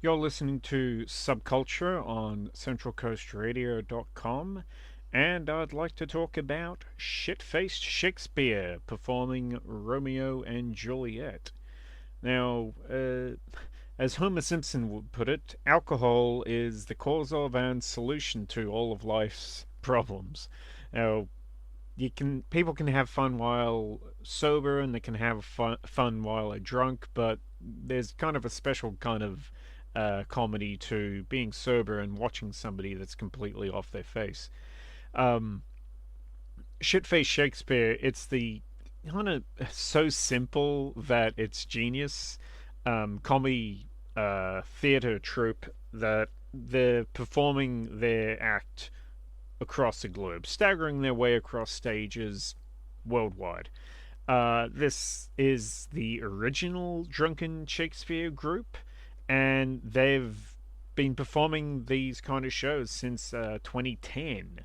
You're listening to Subculture on CentralCoastRadio.com, and I'd like to talk about shit-faced Shakespeare performing Romeo and Juliet. Now, as Homer Simpson would put it, alcohol is the cause of and solution to all of life's problems. Now, people can have fun while sober, and they can have fun while they're drunk, but there's kind of a special kind of comedy to being sober and watching somebody that's completely off their face. Um, Shitface Shakespeare, it's the kind of so simple that it's genius. Comedy theater troupe that they're performing their act across the globe, staggering their way across stages worldwide. This is the original Drunken Shakespeare group, and they've been performing these kind of shows since 2010,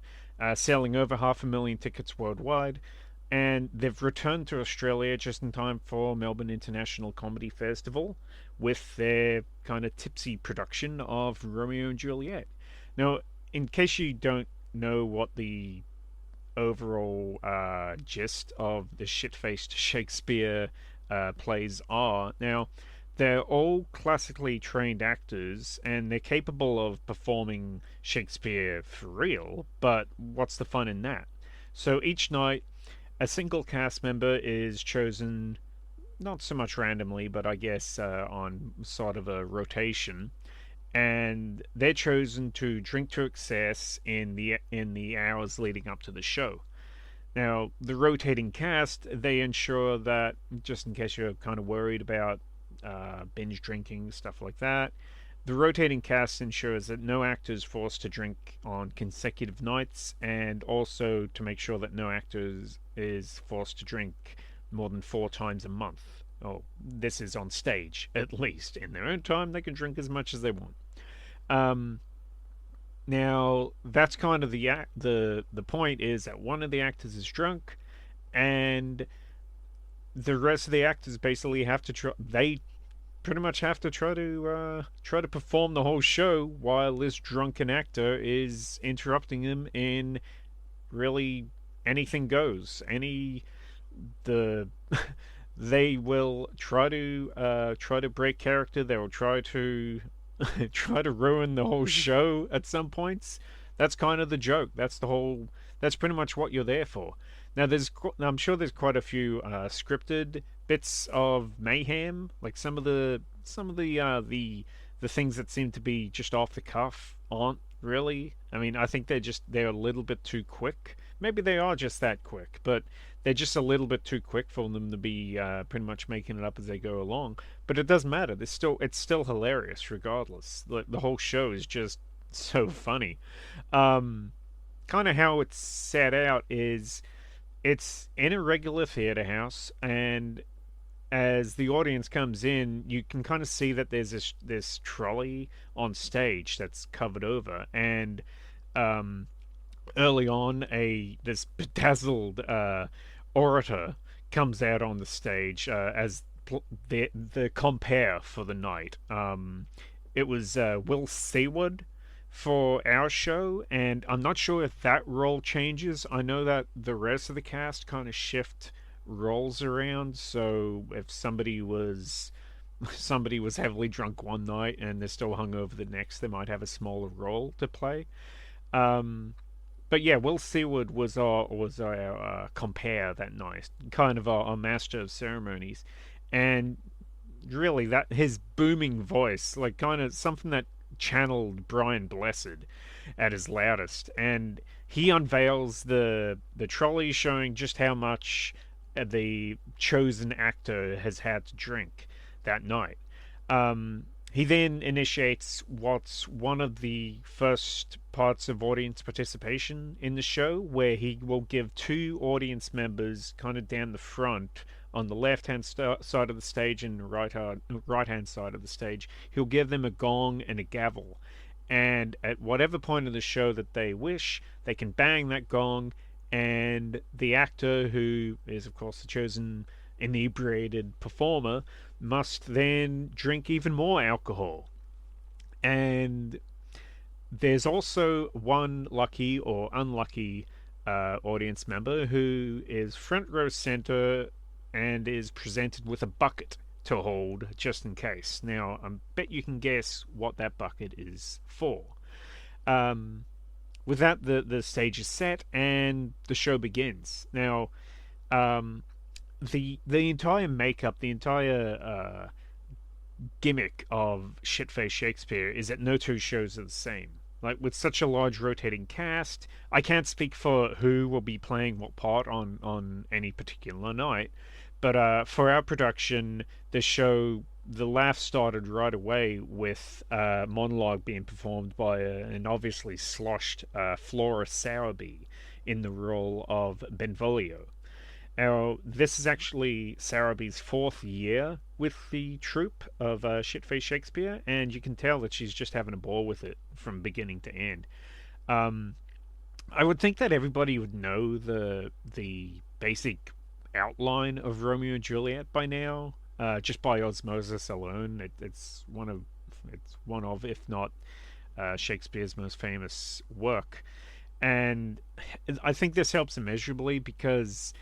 selling over 500,000 tickets worldwide. And they've returned to Australia just in time for Melbourne International Comedy Festival with their kind of tipsy production of Romeo and Juliet. Now, in case you don't know what the overall gist of the shit-faced Shakespeare plays are. Now, they're all classically trained actors and they're capable of performing Shakespeare for real, but what's the fun in that? So each night, a single cast member is chosen, not so much randomly, but I guess on sort of a rotation, and they're chosen to drink to excess in the hours leading up to the show. Now, the rotating cast, they ensure that, just in case you're kind of worried about binge drinking, stuff like that, the rotating cast ensures that no actor is forced to drink on consecutive nights, and also to make sure that no actor is forced to drink more than 4 times a month. Oh, this is on stage, at least. In their own time, they can drink as much as they want. Um, Now that's kind of the point is that one of the actors is drunk, and the rest of the actors basically have to try. They pretty much have to try to perform the whole show while this drunken actor is interrupting them in really anything goes. The they will try to break character. They will try to try to ruin the whole show at some points. That's kind of the joke. That's pretty much what you're there for. Now, I'm sure there's quite a few scripted bits of mayhem, like some of the things that seem to be just off the cuff aren't really. I mean, I think they're a little bit too quick. Maybe they are just that quick, but they're just a little bit too quick for them to be pretty much making it up as they go along. But it doesn't matter. It's still hilarious regardless. The whole show is just so funny. Um, Kind of how it's set out is it's in a regular theater house, and as the audience comes in, you can kind of see that there's this trolley on stage that's covered over, and um, early on, a this bedazzled orator comes out on the stage as the compere for the night. It was Will Seward for our show, and I'm not sure if that role changes. I know that the rest of the cast kind of shift roles around. So if somebody was heavily drunk one night and they're still hungover the next, they might have a smaller role to play. Um, but yeah, Will Seward was our compare that night, kind of our master of ceremonies, and really that his booming voice, like kind of something that channeled Brian Blessed at his loudest, and he unveils the trolley, showing just how much the chosen actor has had to drink that night. He then initiates what's one of the first parts of audience participation in the show, where he will give two audience members kind of down the front on the left hand side of the stage and the right hand side of the stage. He'll give them a gong and a gavel, and at whatever point of the show that they wish, they can bang that gong, and the actor, who is of course the chosen inebriated performer, must then drink even more alcohol. And there's also one lucky or unlucky audience member who is front row center and is presented with a bucket to hold just in case. Now, I bet you can guess what that bucket is for. Um, with that, the stage is set and the show begins. Now, um, the entire makeup, the entire gimmick of Shitface Shakespeare is that no two shows are the same. Like, with such a large rotating cast, I can't speak for who will be playing what part on any particular night, but for our production, the show, the laugh started right away with a monologue being performed by an obviously sloshed Flora Sowerby in the role of Benvolio. Now, this is actually Sowerby's fourth year with the troupe of Shitface Shakespeare, and you can tell that she's just having a ball with it from beginning to end. Um, I would think that everybody would know the basic outline of Romeo and Juliet by now, just by osmosis alone. It's one of, if not Shakespeare's most famous work, and I think this helps immeasurably because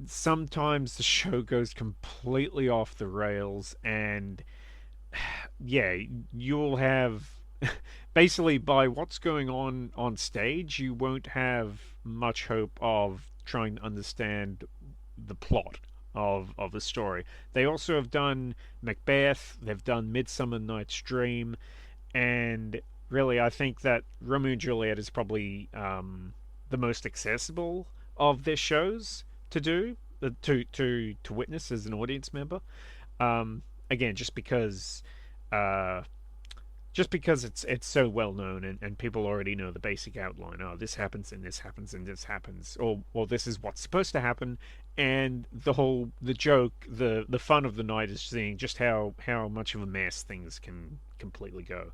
sometimes the show goes completely off the rails, and yeah, you'll have basically by what's going on stage, you won't have much hope of trying to understand the plot of the story. They also have done Macbeth, they've done Midsummer Night's Dream, and really, I think that Romeo and Juliet is probably the most accessible of their shows to do, to witness as an audience member. Again, uh, just because it's so well known, and people already know the basic outline. Oh, this happens and this happens and this happens, or this is what's supposed to happen, and the joke, the fun of the night is seeing just how much of a mess things can completely go,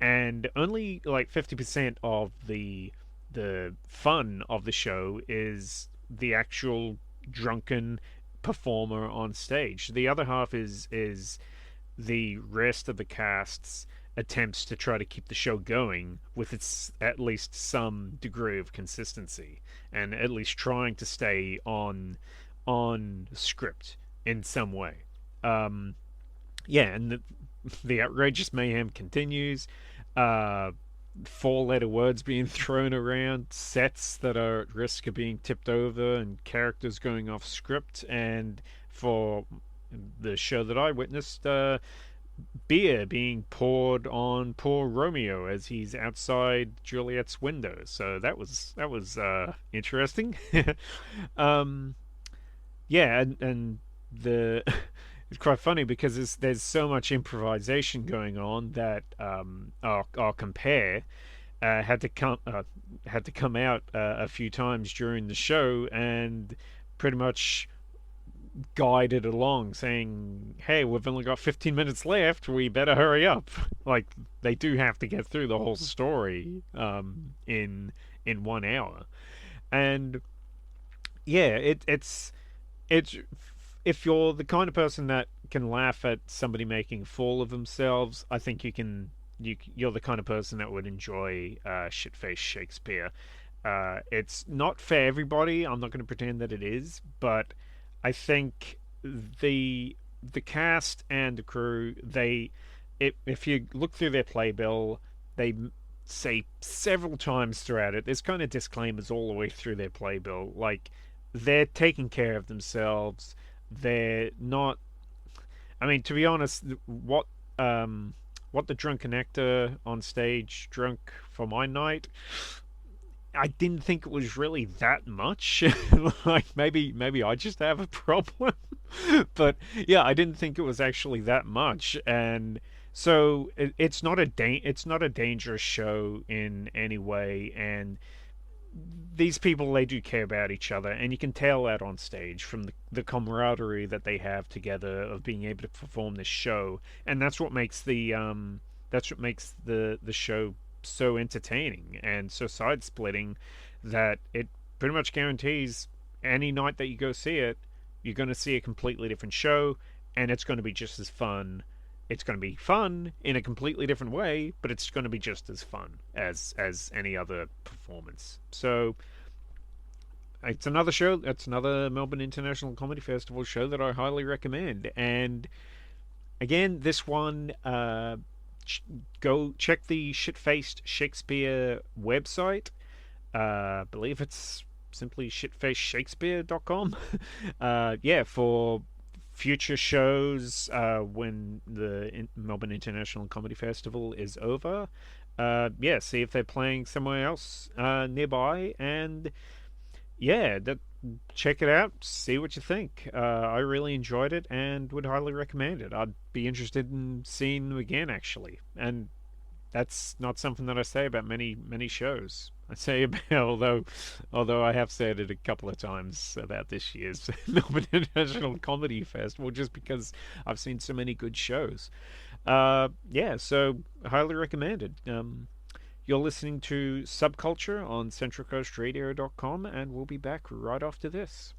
and only like 50% of the fun of the show is the actual drunken performer on stage. The other half is the rest of the cast's attempts to try to keep the show going with its at least some degree of consistency, and at least trying to stay on script in some way. Um, yeah, and the outrageous mayhem continues. Uh, Four-letter words being thrown around, sets that are at risk of being tipped over, and characters going off script. And for the show that I witnessed, beer being poured on poor Romeo as he's outside Juliet's window. So that was interesting. um, yeah, and the it's quite funny because there's so much improvisation going on that our compare had to come out a few times during the show and pretty much guide it along, saying, "Hey, we've only got 15 minutes left. We better hurry up." Like they do have to get through the whole story in 1 hour, and yeah, it's if you're the kind of person that can laugh at somebody making a fool of themselves, I think you're the kind of person that would enjoy Shitface Shakespeare. It's not for everybody. I'm not going to pretend that it is, but I think the the cast and the crew, if you look through their playbill, they say several times throughout it. There's kind of disclaimers all the way through their playbill, like they're taking care of themselves. They're not. I mean, to be honest, what the drunken actor on stage drunk for my night, I didn't think it was really that much. Like maybe I just have a problem, but yeah, I didn't think it was actually that much, and so it's not a dangerous show in any way, and these people, they do care about each other, and you can tell that on stage from the camaraderie that they have together of being able to perform this show, and that's what makes the show so entertaining and so side splitting that it pretty much guarantees any night that you go see it, you're going to see a completely different show, and it's going to be just as fun It's going to be fun in a completely different way, but it's going to be just as fun as any other performance. So it's another show. It's another Melbourne International Comedy Festival show that I highly recommend. And again, this one, go check the Shitfaced Shakespeare website. I believe it's simply shitfacedshakespeare.com. Yeah, for future shows when the Melbourne International Comedy Festival is over. Yeah, see if they're playing somewhere else nearby, and yeah, check it out, see what you think. I really enjoyed it and would highly recommend it. I'd be interested in seeing them again, actually. And that's not something that I say about many shows. I say about although I have said it a couple of times about this year's Melbourne International Comedy Festival, just because I've seen so many good shows. Yeah, so highly recommended. You're listening to Subculture on CentralCoastRadio.com, and we'll be back right after this.